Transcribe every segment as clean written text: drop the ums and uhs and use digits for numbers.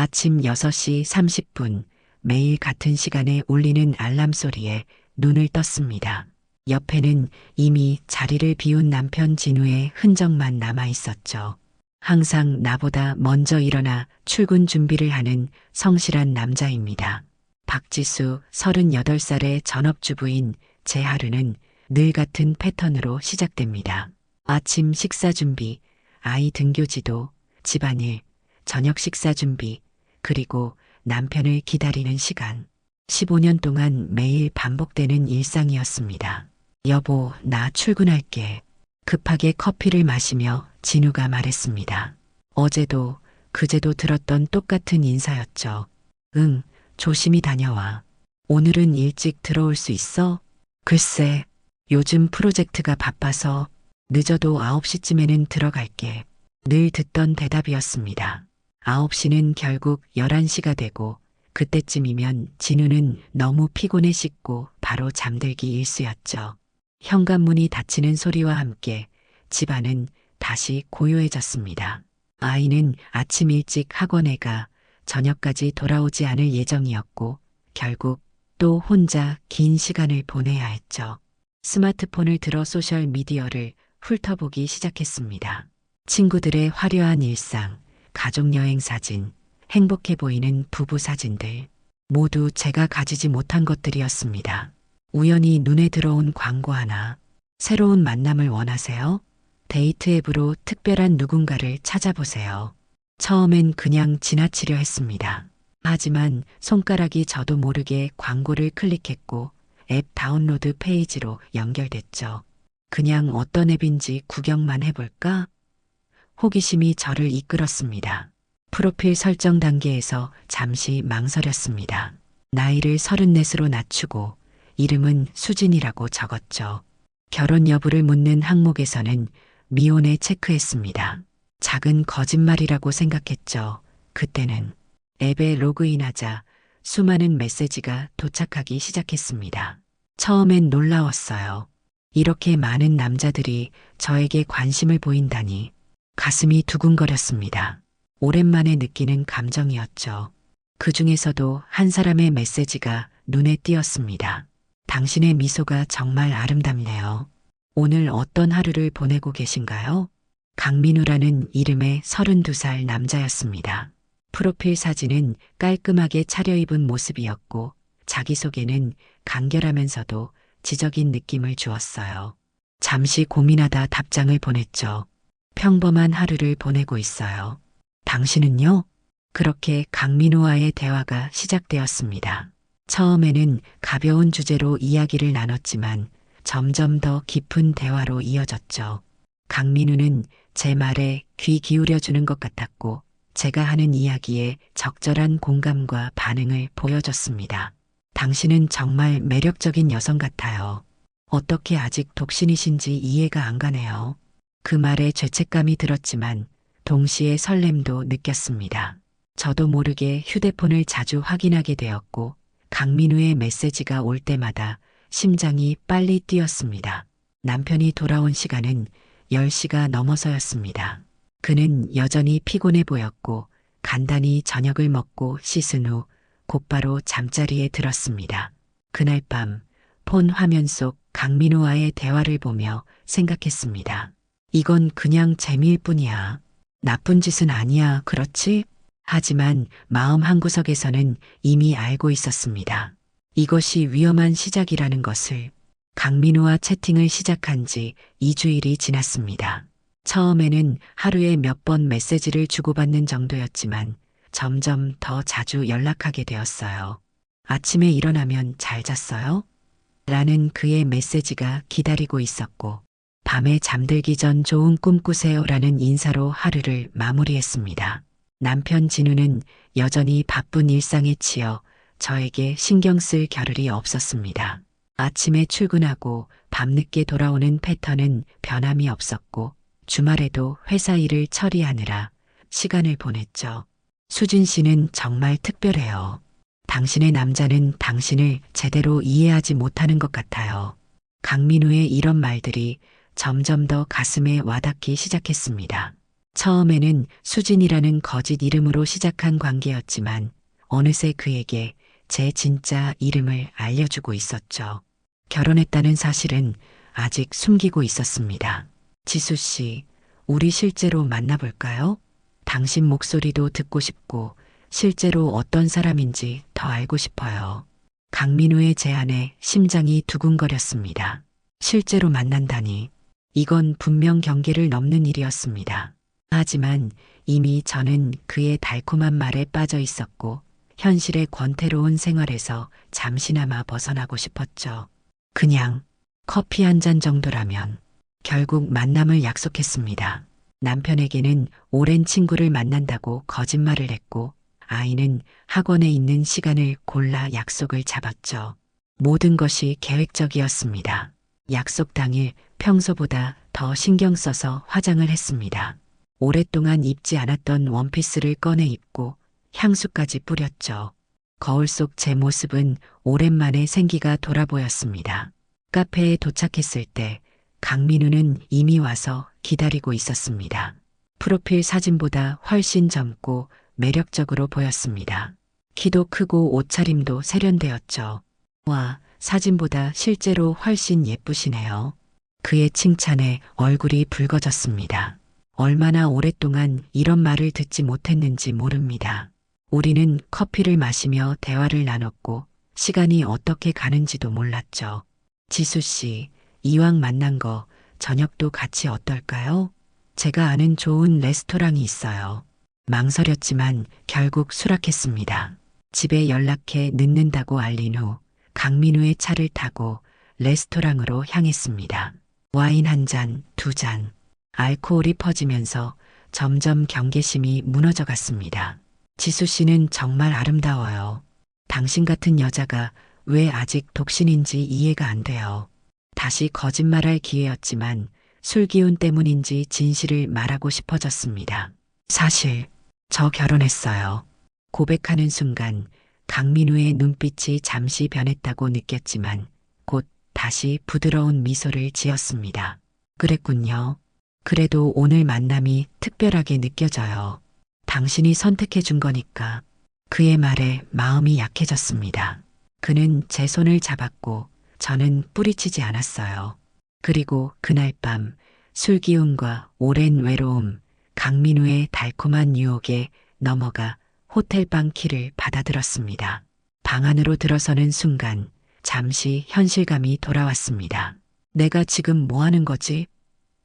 아침 6시 30분 매일 같은 시간에 울리는 알람 소리에 눈을 떴습니다. 옆에는 이미 자리를 비운 남편 진우의 흔적만 남아 있었죠. 항상 나보다 먼저 일어나 출근 준비를 하는 성실한 남자입니다. 박지수 38살의 전업주부인 제 하루는 늘 같은 패턴으로 시작됩니다. 아침 식사 준비, 아이 등교 지도, 집안일, 저녁 식사 준비, 그리고 남편을 기다리는 시간. 15년 동안 매일 반복되는 일상이었습니다. 여보, 나 출근할게. 급하게 커피를 마시며 진우가 말했습니다. 어제도 그제도 들었던 똑같은 인사였죠. 응, 조심히 다녀와. 오늘은 일찍 들어올 수 있어? 글쎄, 요즘 프로젝트가 바빠서 늦어도 9시쯤에는 들어갈게. 늘 듣던 대답이었습니다. 9시는 결국 11시가 되고 그때쯤이면 진우는 너무 피곤해 씻고 바로 잠들기 일쑤였죠. 현관문이 닫히는 소리와 함께 집안은 다시 고요해졌습니다. 아이는 아침 일찍 학원에 가 저녁까지 돌아오지 않을 예정이었고 결국 또 혼자 긴 시간을 보내야 했죠. 스마트폰을 들어 소셜미디어를 훑어보기 시작했습니다. 친구들의 화려한 일상, 가족여행 사진, 행복해 보이는 부부 사진들, 모두 제가 가지지 못한 것들이었습니다. 우연히 눈에 들어온 광고 하나, 새로운 만남을 원하세요? 데이트 앱으로 특별한 누군가를 찾아보세요. 처음엔 그냥 지나치려 했습니다. 하지만 손가락이 저도 모르게 광고를 클릭했고 앱 다운로드 페이지로 연결됐죠. 그냥 어떤 앱인지 구경만 해볼까? 호기심이 저를 이끌었습니다. 프로필 설정 단계에서 잠시 망설였습니다. 나이를 34으로 낮추고 이름은 수진이라고 적었죠. 결혼 여부를 묻는 항목에서는 미혼에 체크했습니다. 작은 거짓말이라고 생각했죠. 그때는 앱에 로그인하자 수많은 메시지가 도착하기 시작했습니다. 처음엔 놀라웠어요. 이렇게 많은 남자들이 저에게 관심을 보인다니 가슴이 두근거렸습니다. 오랜만에 느끼는 감정이었죠. 그 중에서도 한 사람의 메시지가 눈에 띄었습니다. 당신의 미소가 정말 아름답네요. 오늘 어떤 하루를 보내고 계신가요? 강민우라는 이름의 32살 남자였습니다. 프로필 사진은 깔끔하게 차려입은 모습이었고 자기소개는 간결하면서도 지적인 느낌을 주었어요. 잠시 고민하다 답장을 보냈죠. 평범한 하루를 보내고 있어요. 당신은요? 그렇게 강민우와의 대화가 시작되었습니다. 처음에는 가벼운 주제로 이야기를 나눴지만 점점 더 깊은 대화로 이어졌죠. 강민우는 제 말에 귀 기울여주는 것 같았고 제가 하는 이야기에 적절한 공감과 반응을 보여줬습니다. 당신은 정말 매력적인 여성 같아요. 어떻게 아직 독신이신지 이해가 안 가네요. 그 말에 죄책감이 들었지만 동시에 설렘도 느꼈습니다. 저도 모르게 휴대폰을 자주 확인하게 되었고 강민우의 메시지가 올 때마다 심장이 빨리 뛰었습니다. 남편이 돌아온 시간은 10시가 넘어서였습니다. 그는 여전히 피곤해 보였고 간단히 저녁을 먹고 씻은 후 곧바로 잠자리에 들었습니다. 그날 밤 폰 화면 속 강민우와의 대화를 보며 생각했습니다. 이건 그냥 재미일 뿐이야. 나쁜 짓은 아니야, 그렇지? 하지만 마음 한구석에서는 이미 알고 있었습니다. 이것이 위험한 시작이라는 것을. 강민우와 채팅을 시작한 지 2주일이 지났습니다. 처음에는 하루에 몇 번 메시지를 주고받는 정도였지만 점점 더 자주 연락하게 되었어요. 아침에 일어나면 잘 잤어요? 라는 그의 메시지가 기다리고 있었고 밤에 잠들기 전 좋은 꿈 꾸세요 라는 인사로 하루를 마무리했습니다. 남편 진우는 여전히 바쁜 일상에 치여 저에게 신경 쓸 겨를이 없었습니다. 아침에 출근하고 밤늦게 돌아오는 패턴은 변함이 없었고 주말에도 회사 일을 처리하느라 시간을 보냈죠. 수진 씨는 정말 특별해요. 당신의 남자는 당신을 제대로 이해하지 못하는 것 같아요. 강민우의 이런 말들이 점점 더 가슴에 와닿기 시작했습니다. 처음에는 수진이라는 거짓 이름으로 시작한 관계였지만 어느새 그에게 제 진짜 이름을 알려주고 있었죠. 결혼했다는 사실은 아직 숨기고 있었습니다. 지수 씨, 우리 실제로 만나볼까요? 당신 목소리도 듣고 싶고 실제로 어떤 사람인지 더 알고 싶어요. 강민우의 제안에 심장이 두근거렸습니다. 실제로 만난다니. 이건 분명 경계를 넘는 일이었습니다. 하지만 이미 저는 그의 달콤한 말에 빠져 있었고 현실의 권태로운 생활에서 잠시나마 벗어나고 싶었죠. 그냥 커피 한 잔 정도라면. 결국 만남을 약속했습니다. 남편에게는 오랜 친구를 만난다고 거짓말을 했고 아이는 학원에 있는 시간을 골라 약속을 잡았죠. 모든 것이 계획적이었습니다. 약속 당일 평소보다 더 신경 써서 화장을 했습니다. 오랫동안 입지 않았던 원피스를 꺼내 입고 향수까지 뿌렸죠. 거울 속 제 모습은 오랜만에 생기가 돌아 보였습니다. 카페에 도착했을 때 강민우는 이미 와서 기다리고 있었습니다. 프로필 사진보다 훨씬 젊고 매력적으로 보였습니다. 키도 크고 옷차림도 세련되었죠. 와, 사진보다 실제로 훨씬 예쁘시네요. 그의 칭찬에 얼굴이 붉어졌습니다. 얼마나 오랫동안 이런 말을 듣지 못했는지 모릅니다. 우리는 커피를 마시며 대화를 나눴고 시간이 어떻게 가는지도 몰랐죠. 지수 씨, 이왕 만난 거 저녁도 같이 어떨까요? 제가 아는 좋은 레스토랑이 있어요. 망설였지만 결국 수락했습니다. 집에 연락해 늦는다고 알린 후 강민우의 차를 타고 레스토랑으로 향했습니다. 와인 한 잔, 두 잔. 알코올이 퍼지면서 점점 경계심이 무너져 갔습니다. 지수 씨는 정말 아름다워요. 당신 같은 여자가 왜 아직 독신인지 이해가 안 돼요. 다시 거짓말할 기회였지만 술 기운 때문인지 진실을 말하고 싶어졌습니다. 사실 저 결혼했어요. 고백하는 순간 강민우의 눈빛이 잠시 변했다고 느꼈지만 곧 다시 부드러운 미소를 지었습니다. 그랬군요. 그래도 오늘 만남이 특별하게 느껴져요. 당신이 선택해 준 거니까. 그의 말에 마음이 약해졌습니다. 그는 제 손을 잡았고 저는 뿌리치지 않았어요. 그리고 그날 밤 술 기운과 오랜 외로움, 강민우의 달콤한 유혹에 넘어가 호텔방 키를 받아들었습니다. 방 안으로 들어서는 순간 잠시 현실감이 돌아왔습니다. 내가 지금 뭐 하는 거지?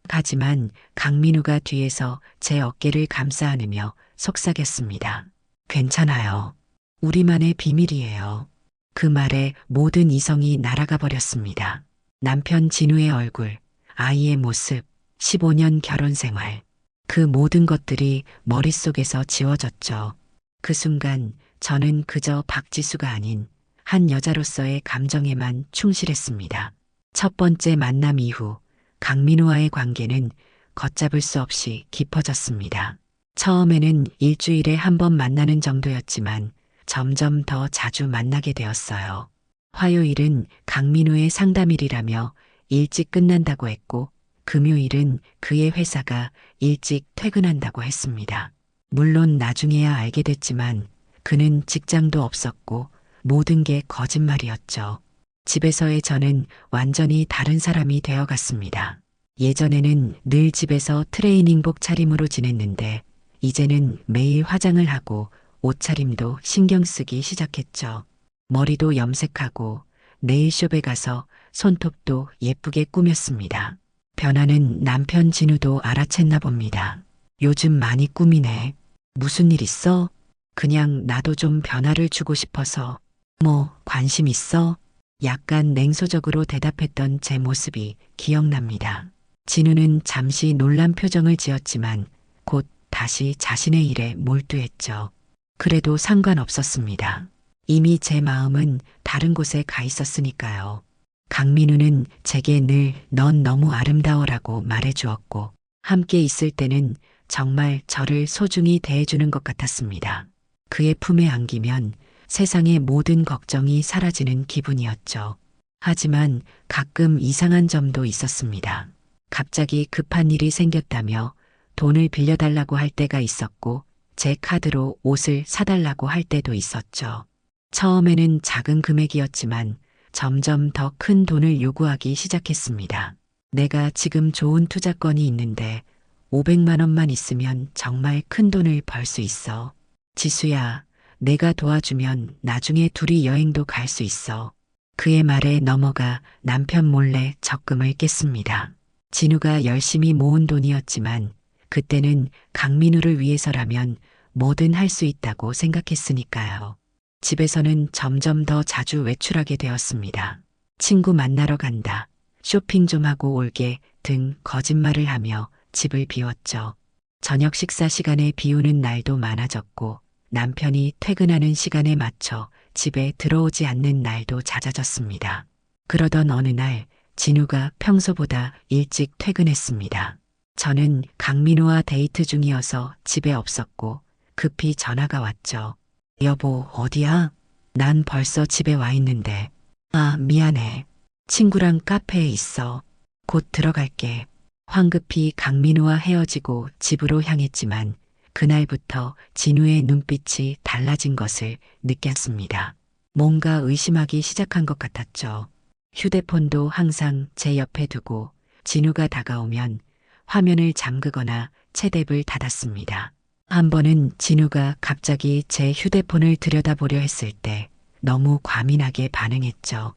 하지만 강민우가 뒤에서 제 어깨를 감싸 안으며 속삭였습니다. 괜찮아요. 우리만의 비밀이에요. 그 말에 모든 이성이 날아가 버렸습니다. 남편 진우의 얼굴, 아이의 모습, 15년 결혼 생활. 그 모든 것들이 머릿속에서 지워졌죠. 그 순간 저는 그저 박지수가 아닌 한 여자로서의 감정에만 충실했습니다. 첫 번째 만남 이후 강민우와의 관계는 걷잡을 수 없이 깊어졌습니다. 처음에는 일주일에 한 번 만나는 정도였지만 점점 더 자주 만나게 되었어요. 화요일은 강민우의 상담일이라며 일찍 끝난다고 했고 금요일은 그의 회사가 일찍 퇴근한다고 했습니다. 물론 나중에야 알게 됐지만 그는 직장도 없었고 모든 게 거짓말이었죠. 집에서의 저는 완전히 다른 사람이 되어갔습니다. 예전에는 늘 집에서 트레이닝복 차림으로 지냈는데 이제는 매일 화장을 하고 옷차림도 신경 쓰기 시작했죠. 머리도 염색하고 네일숍에 가서 손톱도 예쁘게 꾸몄습니다. 변화는 남편 진우도 알아챘나 봅니다. 요즘 많이 꾸미네. 무슨 일 있어? 그냥 나도 좀 변화를 주고 싶어서. 뭐 관심 있어? 약간 냉소적으로 대답했던 제 모습이 기억납니다. 진우는 잠시 놀란 표정을 지었지만 곧 다시 자신의 일에 몰두했죠. 그래도 상관없었습니다. 이미 제 마음은 다른 곳에 가 있었으니까요. 강민우는 제게 늘 넌 너무 아름다워라고 말해주었고 함께 있을 때는 정말 저를 소중히 대해주는 것 같았습니다. 그의 품에 안기면 세상의 모든 걱정이 사라지는 기분이었죠. 하지만 가끔 이상한 점도 있었습니다. 갑자기 급한 일이 생겼다며 돈을 빌려달라고 할 때가 있었고 제 카드로 옷을 사달라고 할 때도 있었죠. 처음에는 작은 금액이었지만 점점 더 큰 돈을 요구하기 시작했습니다. 내가 지금 좋은 투자건이 있는데 500만 원만 있으면 정말 큰 돈을 벌 수 있어. 지수야, 내가 도와주면 나중에 둘이 여행도 갈 수 있어. 그의 말에 넘어가 남편 몰래 적금을 깼습니다. 진우가 열심히 모은 돈이었지만 그때는 강민우를 위해서라면 뭐든 할 수 있다고 생각했으니까요. 집에서는 점점 더 자주 외출하게 되었습니다. 친구 만나러 간다, 쇼핑 좀 하고 올게 등 거짓말을 하며 집을 비웠죠. 저녁 식사 시간에 비우는 날도 많아졌고 남편이 퇴근하는 시간에 맞춰 집에 들어오지 않는 날도 잦아졌습니다. 그러던 어느 날 진우가 평소보다 일찍 퇴근했습니다. 저는 강민우와 데이트 중이어서 집에 없었고 급히 전화가 왔죠. 여보, 어디야? 난 벌써 집에 와 있는데. 아, 미안해. 친구랑 카페에 있어. 곧 들어갈게. 황급히 강민우와 헤어지고 집으로 향했지만 그날부터 진우의 눈빛이 달라진 것을 느꼈습니다. 뭔가 의심하기 시작한 것 같았죠. 휴대폰도 항상 제 옆에 두고 진우가 다가오면 화면을 잠그거나 채탭을 닫았습니다. 한 번은 진우가 갑자기 제 휴대폰을 들여다보려 했을 때 너무 과민하게 반응했죠.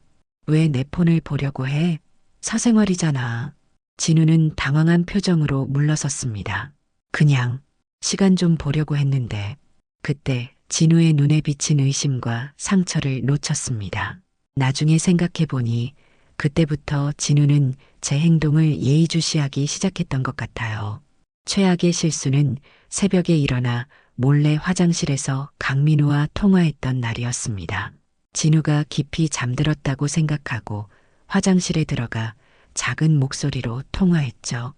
왜 내 폰을 보려고 해? 사생활이잖아. 진우는 당황한 표정으로 물러섰습니다. 그냥 시간 좀 보려고 했는데. 그때 진우의 눈에 비친 의심과 상처를 놓쳤습니다. 나중에 생각해보니 그때부터 진우는 제 행동을 예의주시하기 시작했던 것 같아요. 최악의 실수는 새벽에 일어나 몰래 화장실에서 강민우와 통화했던 날이었습니다. 진우가 깊이 잠들었다고 생각하고 화장실에 들어가 작은 목소리로 통화했죠.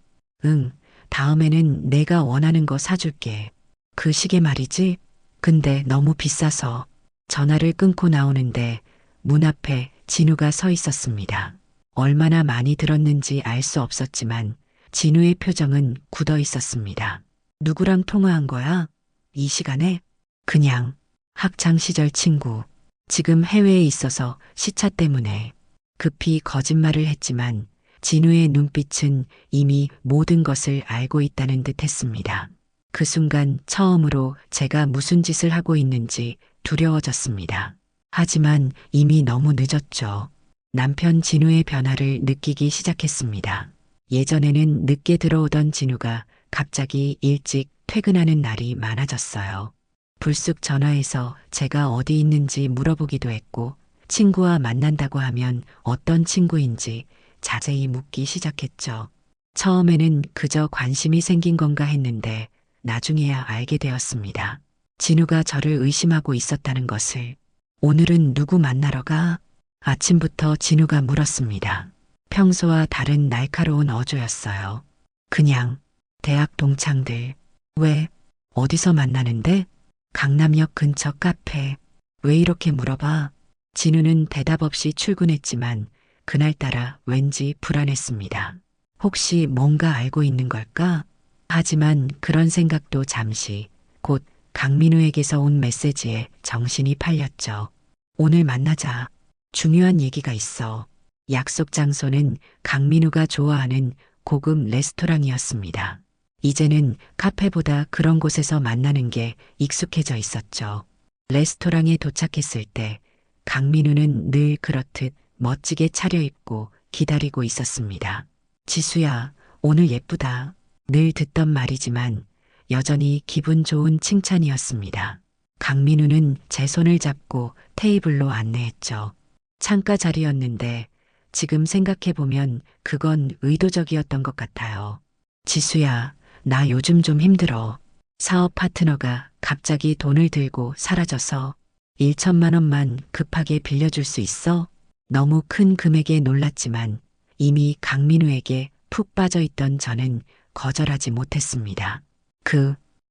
응, 다음에는 내가 원하는 거 사줄게. 그 시계 말이지? 근데 너무 비싸서. 전화를 끊고 나오는데 문 앞에 진우가 서 있었습니다. 얼마나 많이 들었는지 알 수 없었지만 진우의 표정은 굳어 있었습니다. 누구랑 통화한 거야? 이 시간에? 그냥 학창 시절 친구. 지금 해외에 있어서 시차 때문에. 급히 거짓말을 했지만 진우의 눈빛은 이미 모든 것을 알고 있다는 듯 했습니다. 그 순간 처음으로 제가 무슨 짓을 하고 있는지 두려워졌습니다. 하지만 이미 너무 늦었죠. 남편 진우의 변화를 느끼기 시작했습니다. 예전에는 늦게 들어오던 진우가 갑자기 일찍 퇴근하는 날이 많아졌어요. 불쑥 전화해서 제가 어디 있는지 물어보기도 했고 친구와 만난다고 하면 어떤 친구인지 자세히 묻기 시작했죠. 처음에는 그저 관심이 생긴 건가 했는데 나중에야 알게 되었습니다. 진우가 저를 의심하고 있었다는 것을. 오늘은 누구 만나러 가? 아침부터 진우가 물었습니다. 평소와 다른 날카로운 어조였어요. 그냥 대학 동창들. 왜? 어디서 만나는데? 강남역 근처 카페. 왜 이렇게 물어봐? 진우는 대답 없이 출근했지만 그날따라 왠지 불안했습니다. 혹시 뭔가 알고 있는 걸까? 하지만 그런 생각도 잠시. 곧 강민우에게서 온 메시지에 정신이 팔렸죠. 오늘 만나자. 중요한 얘기가 있어. 약속 장소는 강민우가 좋아하는 고급 레스토랑이었습니다. 이제는 카페보다 그런 곳에서 만나는 게 익숙해져 있었죠. 레스토랑에 도착했을 때 강민우는 늘 그렇듯 멋지게 차려입고 기다리고 있었습니다. 지수야, 오늘 예쁘다. 늘 듣던 말이지만 여전히 기분 좋은 칭찬이었습니다. 강민우는 제 손을 잡고 테이블로 안내했죠. 창가 자리였는데 지금 생각해보면 그건 의도적이었던 것 같아요. 지수야, 나 요즘 좀 힘들어. 사업 파트너가 갑자기 돈을 들고 사라져서 1천만 원만 급하게 빌려줄 수 있어? 너무 큰 금액에 놀랐지만 이미 강민우에게 푹 빠져 있던 저는 거절하지 못했습니다.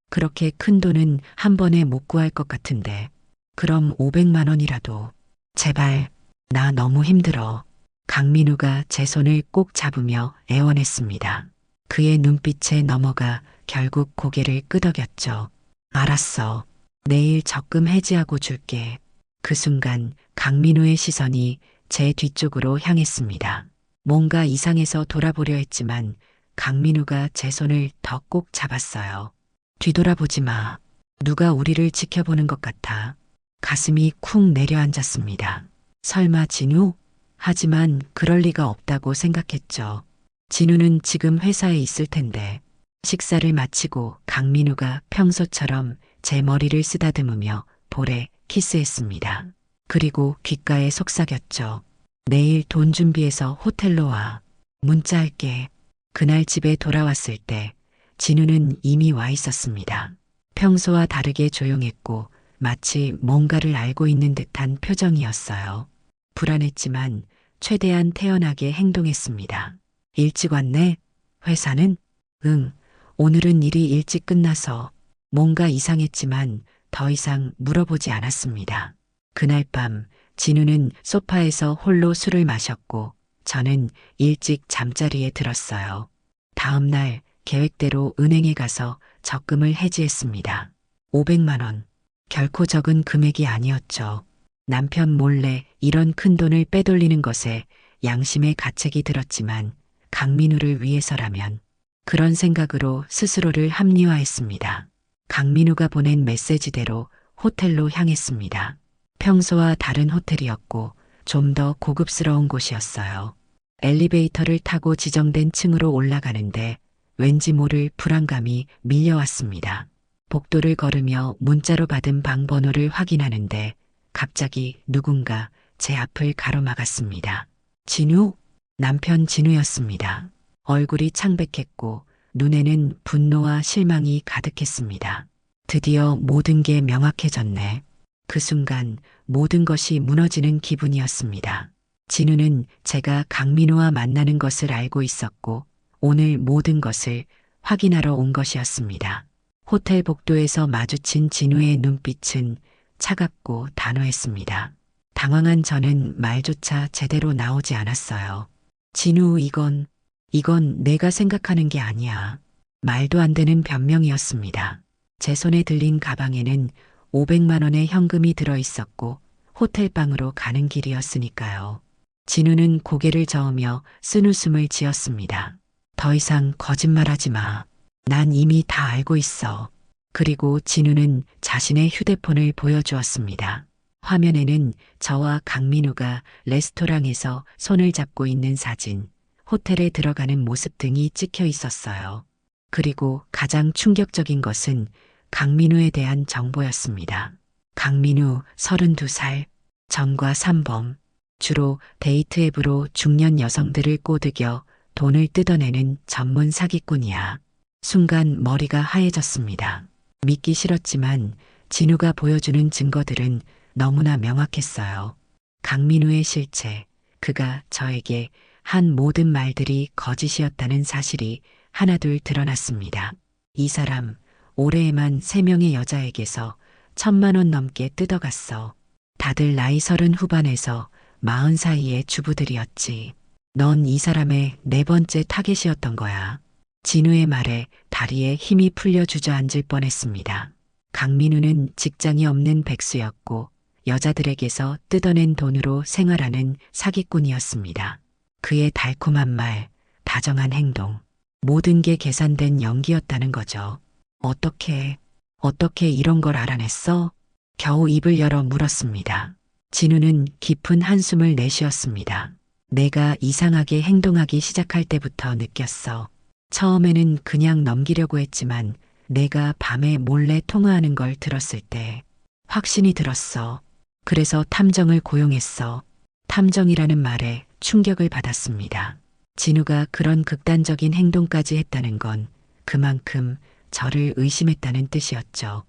그렇게 큰 돈은 한 번에 못 구할 것 같은데. 그럼 500만 원이라도. 제발, 나 너무 힘들어. 강민우가 제 손을 꼭 잡으며 애원했습니다. 그의 눈빛에 넘어가 결국 고개를 끄덕였죠. 알았어. 내일 적금 해지하고 줄게. 그 순간 강민우의 시선이 제 뒤쪽으로 향했습니다. 뭔가 이상해서 돌아보려 했지만 강민우가 제 손을 더 꼭 잡았어요. 뒤돌아보지 마. 누가 우리를 지켜보는 것 같아. 가슴이 쿵 내려앉았습니다. 설마 진우? 하지만 그럴 리가 없다고 생각했죠. 진우는 지금 회사에 있을 텐데. 식사를 마치고 강민우가 평소처럼 제 머리를 쓰다듬으며 볼에 키스했습니다. 그리고 귓가에 속삭였죠. 내일 돈 준비해서 호텔로 와. 문자할게. 그날 집에 돌아왔을 때 진우는 이미 와 있었습니다. 평소와 다르게 조용했고 마치 뭔가를 알고 있는 듯한 표정이었어요. 불안했지만 최대한 태연하게 행동했습니다. 일찍 왔네? 회사는? 응. 오늘은 일이 일찍 끝나서 뭔가 이상했지만 더 이상 물어보지 않았습니다. 그날 밤 진우는 소파에서 홀로 술을 마셨고 저는 일찍 잠자리에 들었어요. 다음 날 계획대로 은행에 가서 적금을 해지했습니다. 500만 원. 결코 적은 금액이 아니었죠. 남편 몰래 이런 큰 돈을 빼돌리는 것에 양심의 가책이 들었지만 강민우를 위해서라면 그런 생각으로 스스로를 합리화했습니다. 강민우가 보낸 메시지대로 호텔로 향했습니다. 평소와 다른 호텔이었고 좀 더 고급스러운 곳이었어요. 엘리베이터를 타고 지정된 층으로 올라가는데 왠지 모를 불안감이 밀려왔습니다. 복도를 걸으며 문자로 받은 방 번호를 확인하는데 갑자기 누군가 제 앞을 가로막았습니다. 진우? 남편 진우였습니다. 얼굴이 창백했고 눈에는 분노와 실망이 가득했습니다. 드디어 모든 게 명확해졌네. 그 순간 모든 것이 무너지는 기분이었습니다. 진우는 제가 강민우와 만나는 것을 알고 있었고 오늘 모든 것을 확인하러 온 것이었습니다. 호텔 복도에서 마주친 진우의 눈빛은 차갑고 단호했습니다. 당황한 저는 말조차 제대로 나오지 않았어요. 진우, 이건 내가 생각하는 게 아니야. 말도 안 되는 변명이었습니다. 제 손에 들린 가방에는 500만 원의 현금이 들어 있었고 호텔방으로 가는 길이었으니까요. 진우는 고개를 저으며 쓴웃음을 지었습니다. 더 이상 거짓말하지 마. 난 이미 다 알고 있어. 그리고 진우는 자신의 휴대폰을 보여주었습니다. 화면에는 저와 강민우가 레스토랑에서 손을 잡고 있는 사진, 호텔에 들어가는 모습 등이 찍혀 있었어요. 그리고 가장 충격적인 것은 강민우에 대한 정보였습니다. 강민우 32살, 전과 3범, 주로 데이트 앱으로 중년 여성들을 꼬드겨 돈을 뜯어내는 전문 사기꾼이야. 순간 머리가 하얘졌습니다. 믿기 싫었지만 진우가 보여주는 증거들은 너무나 명확했어요. 강민우의 실체, 그가 저에게 한 모든 말들이 거짓이었다는 사실이 하나둘 드러났습니다. 이 사람, 올해에만 3명의 여자에게서 1,000만 원 넘게 뜯어갔어. 다들 나이 30 후반에서 40 사이의 주부들이었지. 넌 이 사람의 4번째 타겟이었던 거야. 진우의 말에 다리에 힘이 풀려 주저앉을 뻔했습니다. 강민우는 직장이 없는 백수였고 여자들에게서 뜯어낸 돈으로 생활하는 사기꾼이었습니다. 그의 달콤한 말, 다정한 행동, 모든 게 계산된 연기였다는 거죠. 어떻게 이런 걸 알아냈어? 겨우 입을 열어 물었습니다. 진우는 깊은 한숨을 내쉬었습니다. 내가 이상하게 행동하기 시작할 때부터 느꼈어. 처음에는 그냥 넘기려고 했지만 내가 밤에 몰래 통화하는 걸 들었을 때 확신이 들었어. 그래서 탐정을 고용했어. 탐정이라는 말에 충격을 받았습니다. 진우가 그런 극단적인 행동까지 했다는 건 그만큼 저를 의심했다는 뜻이었죠.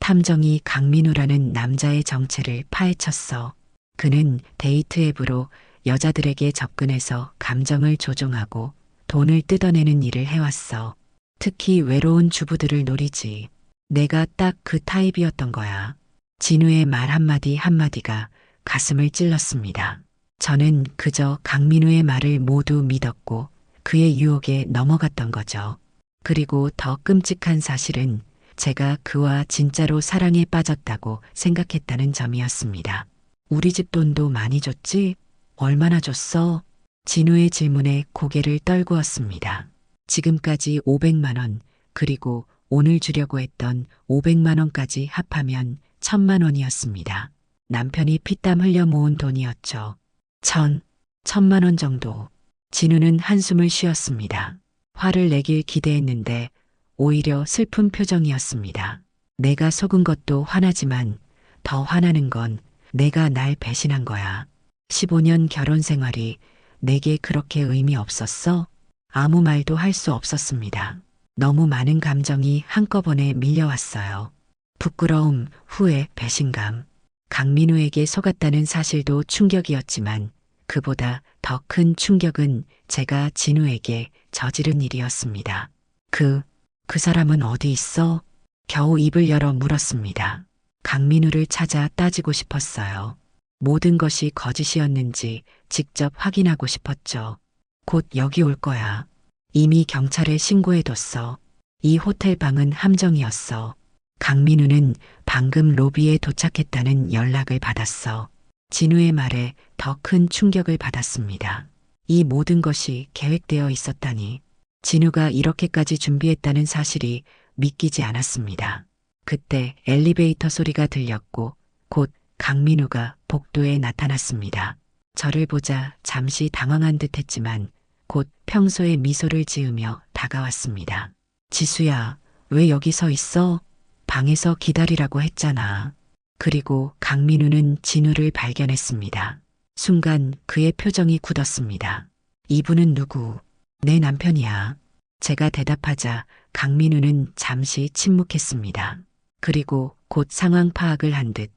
탐정이 강민우라는 남자의 정체를 파헤쳤어. 그는 데이트 앱으로 여자들에게 접근해서 감정을 조종하고 돈을 뜯어내는 일을 해왔어. 특히 외로운 주부들을 노리지. 내가 딱 그 타입이었던 거야. 진우의 말 한마디 한마디가 가슴을 찔렀습니다. 저는 그저 강민우의 말을 모두 믿었고 그의 유혹에 넘어갔던 거죠. 그리고 더 끔찍한 사실은 제가 그와 진짜로 사랑에 빠졌다고 생각했다는 점이었습니다. 우리 집 돈도 많이 줬지? 얼마나 줬어? 진우의 질문에 고개를 떨구었습니다. 지금까지 500만 원, 그리고 오늘 주려고 했던 500만 원까지 합하면 1000만 원이었습니다. 남편이 피땀 흘려 모은 돈이었죠. 1000만 원 정도. 진우는 한숨을 쉬었습니다. 화를 내길 기대했는데 오히려 슬픈 표정이었습니다. 내가 속은 것도 화나지만 더 화나는 건 내가 날 배신한 거야. 15년 결혼 생활이 내게 그렇게 의미 없었어? 아무 말도 할 수 없었습니다. 너무 많은 감정이 한꺼번에 밀려왔어요. 부끄러움, 후회, 배신감. 강민우에게 속았다는 사실도 충격이었지만 그보다 더 큰 충격은 제가 진우에게 저지른 일이었습니다. 그 사람은 어디 있어? 겨우 입을 열어 물었습니다. 강민우를 찾아 따지고 싶었어요. 모든 것이 거짓이었는지 직접 확인하고 싶었죠. 곧 여기 올 거야. 이미 경찰에 신고해뒀어. 이 호텔 방은 함정이었어. 강민우는 방금 로비에 도착했다는 연락을 받았어. 진우의 말에 더 큰 충격을 받았습니다. 이 모든 것이 계획되어 있었다니. 진우가 이렇게까지 준비했다는 사실이 믿기지 않았습니다. 그때 엘리베이터 소리가 들렸고 곧 강민우가 복도에 나타났습니다. 저를 보자 잠시 당황한 듯 했지만 곧 평소의 미소를 지으며 다가왔습니다. 지수야, 왜 여기 서 있어? 방에서 기다리라고 했잖아. 그리고 강민우는 진우를 발견했습니다. 순간 그의 표정이 굳었습니다. 이분은 누구? 내 남편이야. 제가 대답하자 강민우는 잠시 침묵했습니다. 그리고 곧 상황 파악을 한 듯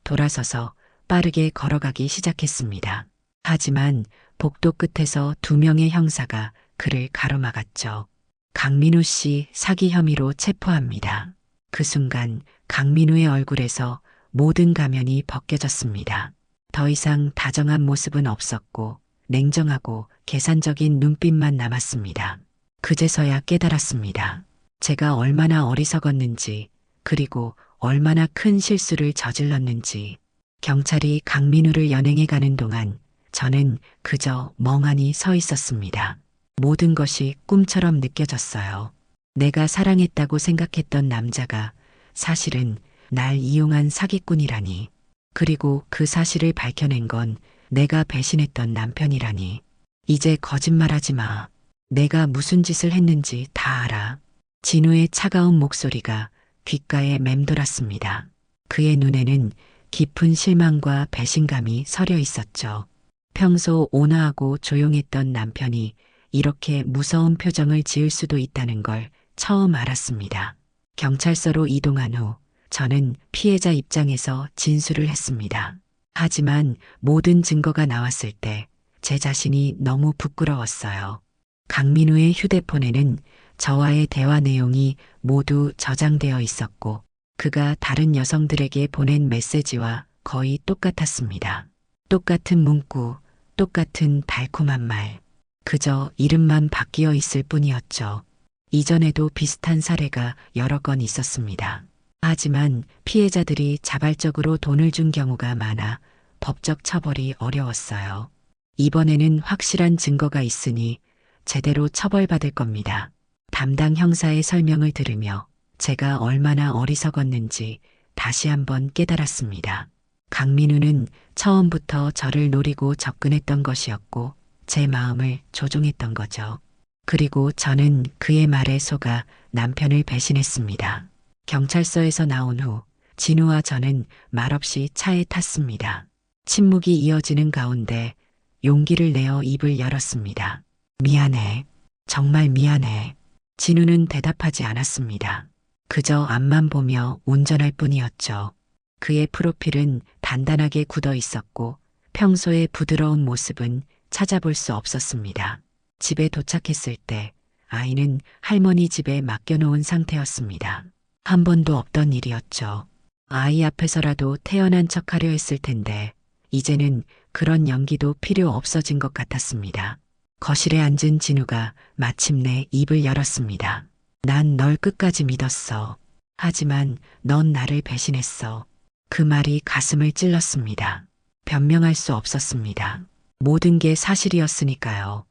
돌아서서 빠르게 걸어가기 시작했습니다. 하지만 복도 끝에서 2명의 형사가 그를 가로막았죠. 강민우 씨 사기 혐의로 체포합니다. 그 순간 강민우의 얼굴에서 모든 가면이 벗겨졌습니다. 더 이상 다정한 모습은 없었고 냉정하고 계산적인 눈빛만 남았습니다. 그제서야 깨달았습니다. 제가 얼마나 어리석었는지 그리고 얼마나 큰 실수를 저질렀는지. 경찰이 강민우를 연행해 가는 동안 저는 그저 멍하니 서 있었습니다. 모든 것이 꿈처럼 느껴졌어요. 내가 사랑했다고 생각했던 남자가 사실은 날 이용한 사기꾼이라니. 그리고 그 사실을 밝혀낸 건 내가 배신했던 남편이라니. 이제 거짓말하지 마. 내가 무슨 짓을 했는지 다 알아. 진우의 차가운 목소리가 귓가에 맴돌았습니다. 그의 눈에는 깊은 실망과 배신감이 서려 있었죠. 평소 온화하고 조용했던 남편이 이렇게 무서운 표정을 지을 수도 있다는 걸 처음 알았습니다. 경찰서로 이동한 후 저는 피해자 입장에서 진술을 했습니다. 하지만 모든 증거가 나왔을 때 제 자신이 너무 부끄러웠어요. 강민우의 휴대폰에는 저와의 대화 내용이 모두 저장되어 있었고 그가 다른 여성들에게 보낸 메시지와 거의 똑같았습니다. 똑같은 문구, 똑같은 달콤한 말. 그저 이름만 바뀌어 있을 뿐이었죠. 이전에도 비슷한 사례가 여러 건 있었습니다. 하지만 피해자들이 자발적으로 돈을 준 경우가 많아 법적 처벌이 어려웠어요. 이번에는 확실한 증거가 있으니 제대로 처벌받을 겁니다. 담당 형사의 설명을 들으며 제가 얼마나 어리석었는지 다시 한번 깨달았습니다. 강민우는 처음부터 저를 노리고 접근했던 것이었고 제 마음을 조종했던 거죠. 그리고 저는 그의 말에 속아 남편을 배신했습니다. 경찰서에서 나온 후 진우와 저는 말없이 차에 탔습니다. 침묵이 이어지는 가운데 용기를 내어 입을 열었습니다. 미안해. 정말 미안해. 진우는 대답하지 않았습니다. 그저 앞만 보며 운전할 뿐이었죠. 그의 프로필은 단단하게 굳어 있었고 평소의 부드러운 모습은 찾아볼 수 없었습니다. 집에 도착했을 때 아이는 할머니 집에 맡겨놓은 상태였습니다. 한 번도 없던 일이었죠. 아이 앞에서라도 태어난 척하려 했을 텐데 이제는 그런 연기도 필요 없어진 것 같았습니다. 거실에 앉은 진우가 마침내 입을 열었습니다. 난 널 끝까지 믿었어. 하지만 넌 나를 배신했어. 그 말이 가슴을 찔렀습니다. 변명할 수 없었습니다. 모든 게 사실이었으니까요.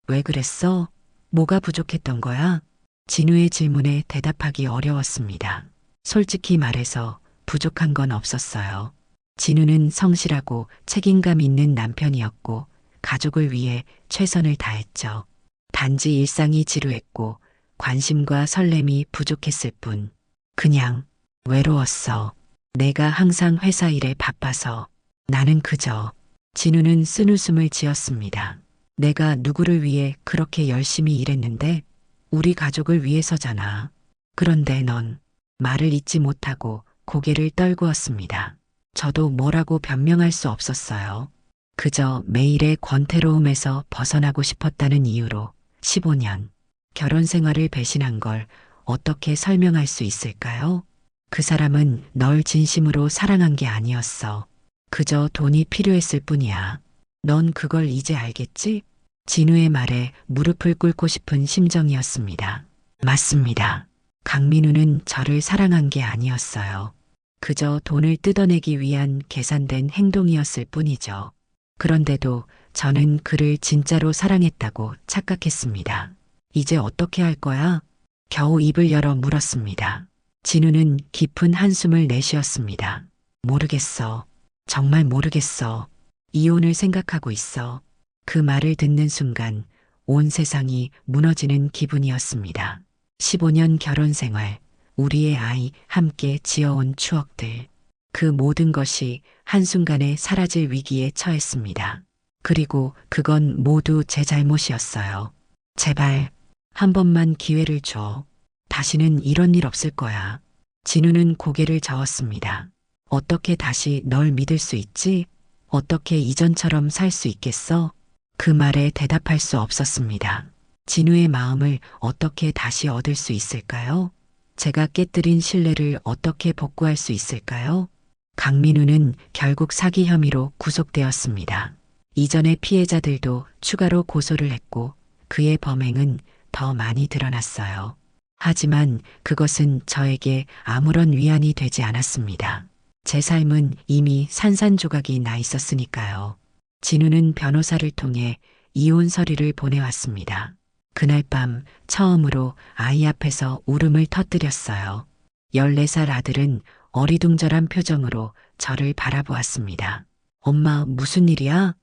왜 그랬어? 뭐가 부족했던 거야? 진우의 질문에 대답하기 어려웠습니다. 솔직히 말해서 부족한 건 없었어요. 진우는 성실하고 책임감 있는 남편이었고 가족을 위해 최선을 다했죠. 단지 일상이 지루했고 관심과 설렘이 부족했을 뿐. 그냥 외로웠어. 내가 항상 회사 일에 바빠서. 나는 그저. 진우는 쓴웃음을 지었습니다. 내가 누구를 위해 그렇게 열심히 일했는데 우리 가족을 위해서잖아. 그런데 넌 말을 잇지 못하고 고개를 떨구었습니다. 저도 뭐라고 변명할 수 없었어요. 그저 매일의 권태로움에서 벗어나고 싶었다는 이유로 15년 결혼 생활을 배신한 걸 어떻게 설명할 수 있을까요? 그 사람은 널 진심으로 사랑한 게 아니었어. 그저 돈이 필요했을 뿐이야. 넌 그걸 이제 알겠지? 진우의 말에 무릎을 꿇고 싶은 심정이었습니다. 맞습니다. 강민우는 저를 사랑한 게 아니었어요. 그저 돈을 뜯어내기 위한 계산된 행동이었을 뿐이죠. 그런데도 저는 그를 진짜로 사랑했다고 착각했습니다. 이제 어떻게 할 거야? 겨우 입을 열어 물었습니다. 진우는 깊은 한숨을 내쉬었습니다. 모르겠어. 정말 모르겠어. 이혼을 생각하고 있어. 그 말을 듣는 순간 온 세상이 무너지는 기분이었습니다. 15년 결혼 생활, 우리의 아이 함께 지어온 추억들. 그 모든 것이 한순간에 사라질 위기에 처했습니다. 그리고 그건 모두 제 잘못이었어요. 제발 한 번만 기회를 줘. 다시는 이런 일 없을 거야. 진우는 고개를 저었습니다. 어떻게 다시 널 믿을 수 있지? 어떻게 이전처럼 살 수 있겠어? 그 말에 대답할 수 없었습니다. 진우의 마음을 어떻게 다시 얻을 수 있을까요? 제가 깨뜨린 신뢰를 어떻게 복구할 수 있을까요? 강민우는 결국 사기 혐의로 구속되었습니다. 이전의 피해자들도 추가로 고소를 했고 그의 범행은 더 많이 드러났어요. 하지만 그것은 저에게 아무런 위안이 되지 않았습니다. 제 삶은 이미 산산조각이 나 있었으니까요. 진우는 변호사를 통해 이혼 서류를 보내왔습니다. 그날 밤 처음으로 아이 앞에서 울음을 터뜨렸어요. 14살 아들은 어리둥절한 표정으로 저를 바라보았습니다. 엄마, 무슨 일이야?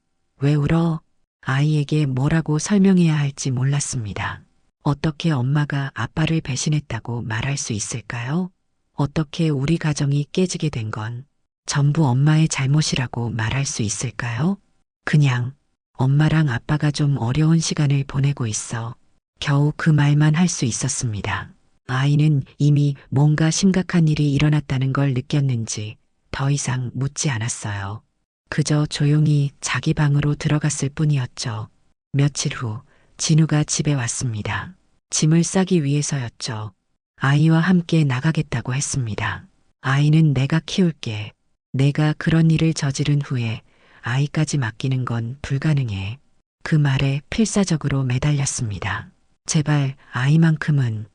왜 울어? 아이에게 뭐라고 설명해야 할지 몰랐습니다. 어떻게 엄마가 아빠를 배신했다고 말할 수 있을까요? 어떻게 우리 가정이 깨지게 된 건 전부 엄마의 잘못이라고 말할 수 있을까요? 그냥 엄마랑 아빠가 좀 어려운 시간을 보내고 있어. 겨우 그 말만 할 수 있었습니다. 아이는 이미 뭔가 심각한 일이 일어났다는 걸 느꼈는지 더 이상 묻지 않았어요. 그저 조용히 자기 방으로 들어갔을 뿐이었죠. 며칠 후 진우가 집에 왔습니다. 짐을 싸기 위해서였죠. 아이와 함께 나가겠다고 했습니다. 아이는 내가 키울게. 내가 그런 일을 저지른 후에 아이까지 맡기는 건 불가능해. 그 말에 필사적으로 매달렸습니다. 제발 아이만큼은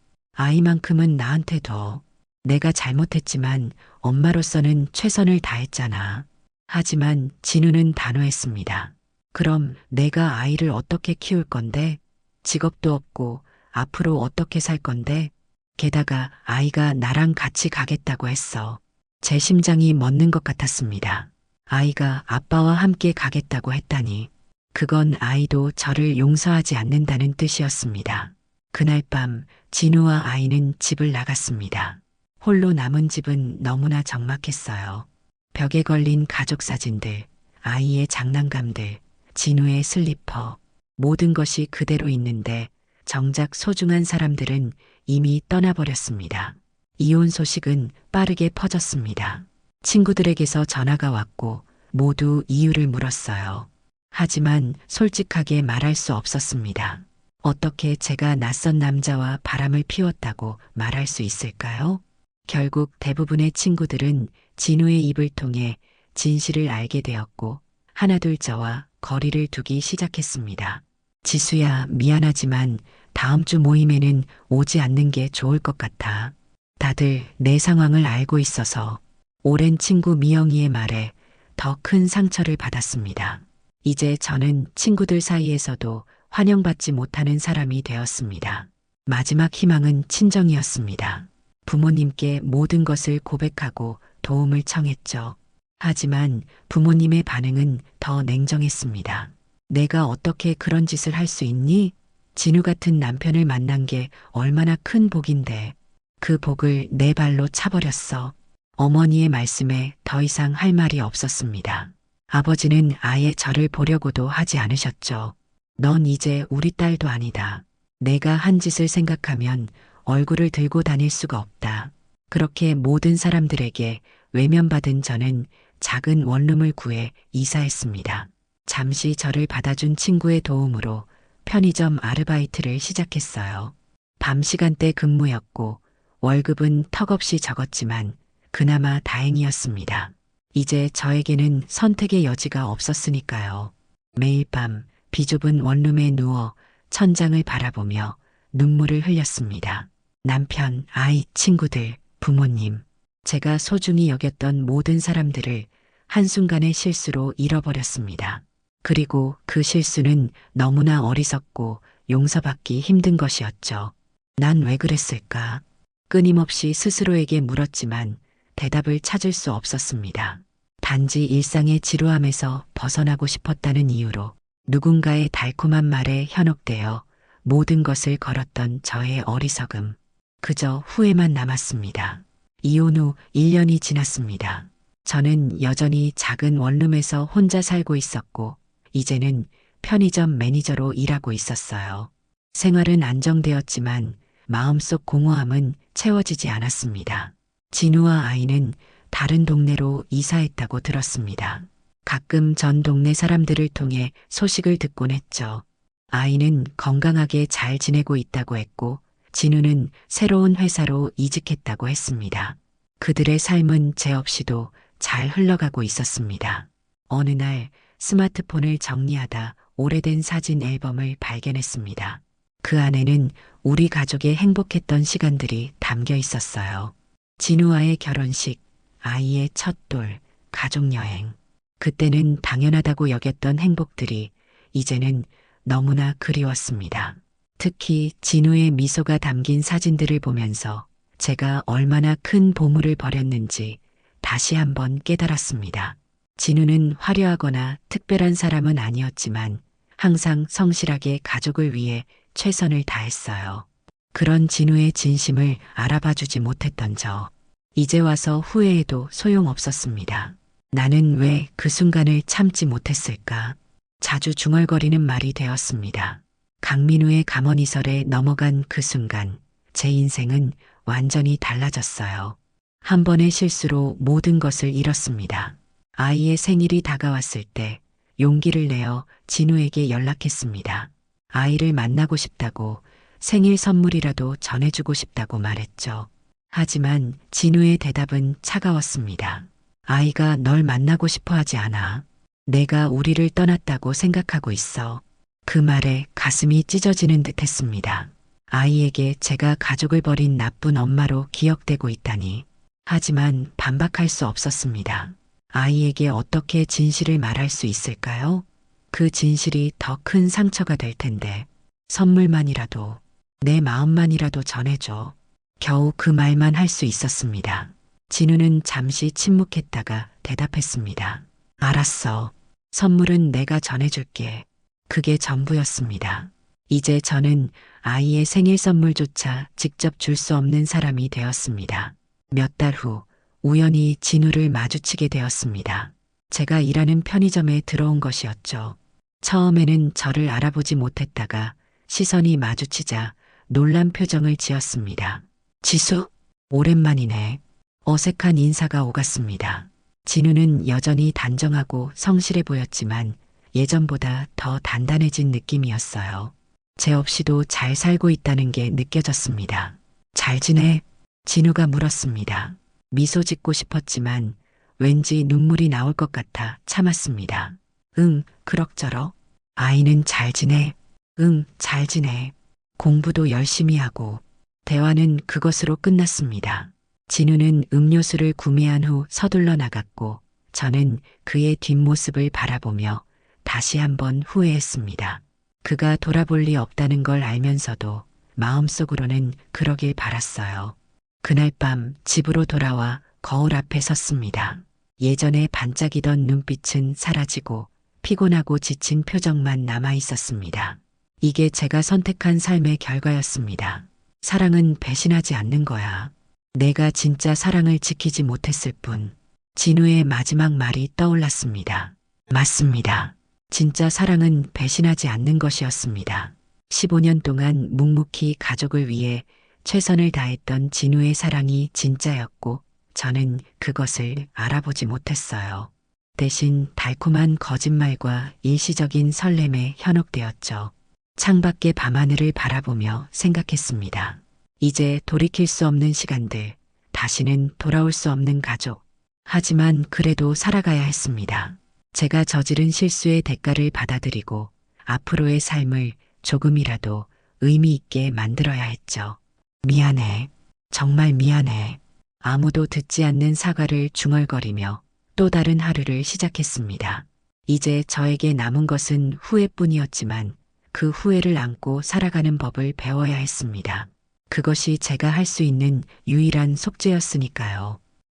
나한테 둬. 내가 잘못했지만 엄마로서는 최선을 다했잖아. 하지만 진우는 단호했습니다. 그럼 내가 아이를 어떻게 키울 건데? 직업도 없고 앞으로 어떻게 살 건데? 게다가 아이가 나랑 같이 가겠다고 했어. 제 심장이 멎는 것 같았습니다. 아이가 아빠와 함께 가겠다고 했다니. 그건 아이도 저를 용서하지 않는다는 뜻이었습니다. 그날 밤 진우와 아이는 집을 나갔습니다. 홀로 남은 집은 너무나 적막했어요. 벽에 걸린 가족 사진들, 아이의 장난감들, 진우의 슬리퍼, 모든 것이 그대로 있는데 정작 소중한 사람들은 이미 떠나버렸습니다. 이혼 소식은 빠르게 퍼졌습니다. 친구들에게서 전화가 왔고 모두 이유를 물었어요. 하지만 솔직하게 말할 수 없었습니다. 어떻게 제가 낯선 남자와 바람을 피웠다고 말할 수 있을까요? 결국 대부분의 친구들은 진우의 입을 통해 진실을 알게 되었고 하나둘 저와 거리를 두기 시작했습니다. 지수야, 미안하지만 다음 주 모임에는 오지 않는 게 좋을 것 같아. 다들 내 상황을 알고 있어서 오랜 친구 미영이의 말에 더 큰 상처를 받았습니다. 이제 저는 친구들 사이에서도 환영받지 못하는 사람이 되었습니다. 마지막 희망은 친정이었습니다. 부모님께 모든 것을 고백하고 도움을 청했죠. 하지만 부모님의 반응은 더 냉정했습니다. 내가 어떻게 그런 짓을 할 수 있니? 진우 같은 남편을 만난 게 얼마나 큰 복인데 그 복을 내 발로 차버렸어. 어머니의 말씀에 더 이상 할 말이 없었습니다. 아버지는 아예 저를 보려고도 하지 않으셨죠. 넌 이제 우리 딸도 아니다. 내가 한 짓을 생각하면 얼굴을 들고 다닐 수가 없다. 그렇게 모든 사람들에게 외면받은 저는 작은 원룸을 구해 이사했습니다. 잠시 저를 받아준 친구의 도움으로 편의점 아르바이트를 시작했어요. 밤 시간대 근무였고 월급은 턱없이 적었지만 그나마 다행이었습니다. 이제 저에게는 선택의 여지가 없었으니까요. 매일 밤 비좁은 원룸에 누워 천장을 바라보며 눈물을 흘렸습니다. 남편, 아이, 친구들, 부모님, 제가 소중히 여겼던 모든 사람들을 한순간의 실수로 잃어버렸습니다. 그리고 그 실수는 너무나 어리석고 용서받기 힘든 것이었죠. 난 왜 그랬을까? 끊임없이 스스로에게 물었지만 대답을 찾을 수 없었습니다. 단지 일상의 지루함에서 벗어나고 싶었다는 이유로 누군가의 달콤한 말에 현혹되어 모든 것을 걸었던 저의 어리석음. 그저 후회만 남았습니다. 이혼 후 1년이 지났습니다. 저는 여전히 작은 원룸에서 혼자 살고 있었고, 이제는 편의점 매니저로 일하고 있었어요. 생활은 안정되었지만 마음속 공허함은 채워지지 않았습니다. 진우와 아이는 다른 동네로 이사했다고 들었습니다. 가끔 전 동네 사람들을 통해 소식을 듣곤 했죠. 아이는 건강하게 잘 지내고 있다고 했고, 진우는 새로운 회사로 이직했다고 했습니다. 그들의 삶은 제 없이도 잘 흘러가고 있었습니다. 어느 날 스마트폰을 정리하다 오래된 사진 앨범을 발견했습니다. 그 안에는 우리 가족의 행복했던 시간들이 담겨 있었어요. 진우와의 결혼식, 아이의 첫 돌, 가족여행. 그때는 당연하다고 여겼던 행복들이 이제는 너무나 그리웠습니다. 특히 진우의 미소가 담긴 사진들을 보면서 제가 얼마나 큰 보물을 버렸는지 다시 한번 깨달았습니다. 진우는 화려하거나 특별한 사람은 아니었지만 항상 성실하게 가족을 위해 최선을 다했어요. 그런 진우의 진심을 알아봐 주지 못했던 저. 이제 와서 후회해도 소용없었습니다. 나는 왜 그 순간을 참지 못했을까? 자주 중얼거리는 말이 되었습니다. 강민우의 감언이설에 넘어간 그 순간, 제 인생은 완전히 달라졌어요. 한 번의 실수로 모든 것을 잃었습니다. 아이의 생일이 다가왔을 때 용기를 내어 진우에게 연락했습니다. 아이를 만나고 싶다고, 생일 선물이라도 전해주고 싶다고 말했죠. 하지만 진우의 대답은 차가웠습니다. 아이가 널 만나고 싶어 하지 않아. 내가 우리를 떠났다고 생각하고 있어. 그 말에 가슴이 찢어지는 듯 했습니다. 아이에게 제가 가족을 버린 나쁜 엄마로 기억되고 있다니. 하지만 반박할 수 없었습니다. 아이에게 어떻게 진실을 말할 수 있을까요? 그 진실이 더 큰 상처가 될 텐데. 선물만이라도, 내 마음만이라도 전해줘. 겨우 그 말만 할 수 있었습니다. 진우는 잠시 침묵했다가 대답했습니다. 알았어. 선물은 내가 전해줄게. 그게 전부였습니다. 이제 저는 아이의 생일 선물조차 직접 줄 수 없는 사람이 되었습니다. 몇 달 후 우연히 진우를 마주치게 되었습니다. 제가 일하는 편의점에 들어온 것이었죠. 처음에는 저를 알아보지 못했다가 시선이 마주치자 놀란 표정을 지었습니다. 지수? 오랜만이네. 어색한 인사가 오갔습니다. 진우는 여전히 단정하고 성실해 보였지만 예전보다 더 단단해진 느낌이었어요. 제 없이도 잘 살고 있다는 게 느껴졌습니다. 잘 지내? 진우가 물었습니다. 미소 짓고 싶었지만 왠지 눈물이 나올 것 같아 참았습니다. 응, 그럭저럭. 아이는 잘 지내? 응, 잘 지내. 공부도 열심히 하고 대화는 그것으로 끝났습니다. 진우는 음료수를 구매한 후 서둘러 나갔고 저는 그의 뒷모습을 바라보며 다시 한번 후회했습니다. 그가 돌아볼 리 없다는 걸 알면서도 마음속으로는 그러길 바랐어요. 그날 밤 집으로 돌아와 거울 앞에 섰습니다. 예전에 반짝이던 눈빛은 사라지고 피곤하고 지친 표정만 남아 있었습니다. 이게 제가 선택한 삶의 결과였습니다. 사랑은 배신하지 않는 거야. 내가 진짜 사랑을 지키지 못했을 뿐. 진우의 마지막 말이 떠올랐습니다. 맞습니다. 진짜 사랑은 배신하지 않는 것이었습니다. 15년 동안 묵묵히 가족을 위해 최선을 다했던 진우의 사랑이 진짜였고 저는 그것을 알아보지 못했어요. 대신 달콤한 거짓말과 일시적인 설렘에 현혹되었죠. 창밖의 밤하늘을 바라보며 생각했습니다. 이제 돌이킬 수 없는 시간들, 다시는 돌아올 수 없는 가족. 하지만 그래도 살아가야 했습니다. 제가 저지른 실수의 대가를 받아들이고 앞으로의 삶을 조금이라도 의미 있게 만들어야 했죠. 미안해. 정말 미안해. 아무도 듣지 않는 사과를 중얼거리며 또 다른 하루를 시작했습니다. 이제 저에게 남은 것은 후회뿐이었지만 그 후회를 안고 살아가는 법을 배워야 했습니다. 그것이 제가 할 수 있는 유일한 속죄였으니까요.